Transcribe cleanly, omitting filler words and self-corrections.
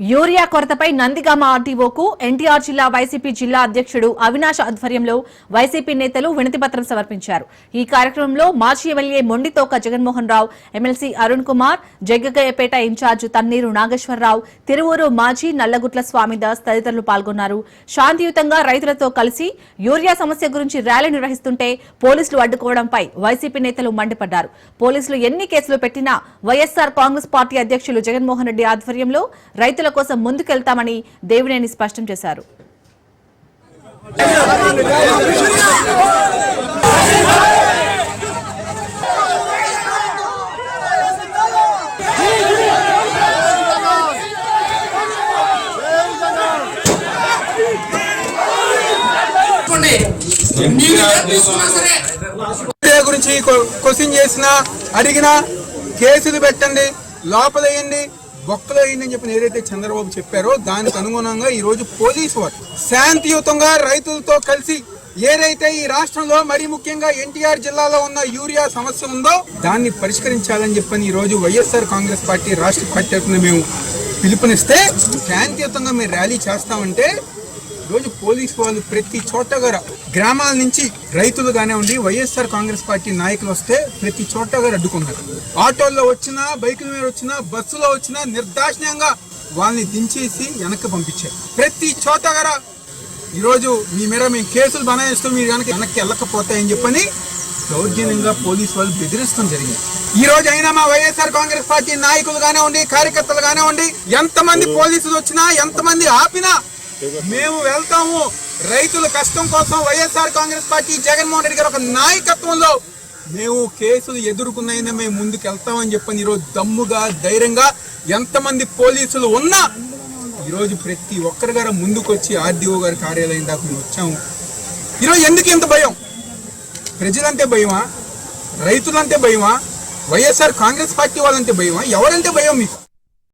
Urea కొరతపై Nandigama ఆర్టీఓకు NTR జిల్లా YCP జిల్లా అధ్యక్షుడు అవినాష్ ఆధ్వర్యంలో వైసీపీ నేతలు వినతిపత్రం సమర్పించారు. ఈ కార్యక్రమంలో మాజీ MLA Mondithoka Jaganmohan Rao, MLC Arun Kumar, Jaggayyapeta incharge Thanneeru Nageswararao, Tiruvuru మాజీ నల్లగుట్ల స్వామిదాస్ తదితరులు పాల్గొన్నారు. శాంతియుతంగా రైతులతో కలిసి యూరియా సమస్య గురించి ర్యాలీ నిర్వహిస్తుంటే పోలీసులు అడ్డుకోవడంపై వైసీపీ నేతలు మండిపడ్డారు. పోలీసులు ఎన్ని కేసులు పెట్టినా వైఎస్ఆర్ కాంగ్రెస్ పార్టీ అధ్యక్షులు జగన్మోహన్ రెడ్డి ఆధ్వర్యంలో రైతుల కోసం ముందుకెళ్తామని దేవినేని స్పష్టం చేశారు. గురించి క్వశ్చన్ చేసినా అడిగినా కేసులు పెట్టండి, లోపలేయండి, బొక్కలో అయిందని చెప్పి ఏదైతే చంద్రబాబు చెప్పారో దానికి అనుగుణంగా ఈ రోజు పోలీసు వారు శాంతియుతంగా రైతులతో కలిసి ఏదైతే ఈ రాష్ట్రంలో మరి ముఖ్యంగా ఎన్టీఆర్ జిల్లాలో ఉన్న యూరియా సమస్య ఉందో దాన్ని పరిష్కరించాలని చెప్పని ఈ రోజు వైఎస్ఆర్ కాంగ్రెస్ పార్టీ రాష్ట్ర పార్టీ తరఫున మేము పిలుపునిస్తే శాంతియుతంగా మేము ర్యాలీ చేస్తామంటే రోజు పోలీసు వాళ్ళు ప్రతి చోట గ్రామాల నుంచి రైతులు కానివ్వండి, వైఎస్ఆర్ కాంగ్రెస్ పార్టీ నాయకులు వస్తే ప్రతి చోట అడ్డుకున్నారు. ఆటోల్లో వచ్చినా, బైకుల మీద వచ్చినా, బస్సులో వచ్చినా నిర్దాక్షిణ్యంగా వాళ్ళని దించేసి వెనక్కి పంపించారు. ప్రతి చోట ఈరోజు మీ మీద మేము కేసులు బనాయిస్తూ మీరు వెనక్కి వెళ్ళకపోతాయని చెప్పని దౌర్జన్యంగా పోలీసు వాళ్ళు బెదిరిస్తాం జరిగింది. ఈ రోజు అయినా మా వైఎస్ఆర్ కాంగ్రెస్ పార్టీ నాయకులు కానివ్వండి, కార్యకర్తలు కానివ్వండి, ఎంతమంది పోలీసులు వచ్చినా, ఎంతమంది ఆపినా మేము వెళ్తాము. రైతుల కష్టం కోసం వైఎస్ఆర్ కాంగ్రెస్ పార్టీ జగన్మోహన్ రెడ్డి గారు ఒక నాయకత్వంలో మేము కేసులు ఎదుర్కొన్నైనా మేము ముందుకు వెళ్తామని చెప్పని ఈరోజు దమ్ముగా, ధైర్యంగా ఎంతమంది పోలీసులు ఉన్నా ఈరోజు ప్రతి ఒక్కరి గారు ముందుకు వచ్చి ఆర్డీఓ గారి కార్యాలయం దాకా మేము వచ్చాము. ఈరోజు ఎందుకు ఇంత భయం? ప్రజలంటే భయమా? రైతులంటే భయమా? వైఎస్ఆర్ కాంగ్రెస్ పార్టీ వాళ్ళంటే భయమా? ఎవరంటే భయం మీకు?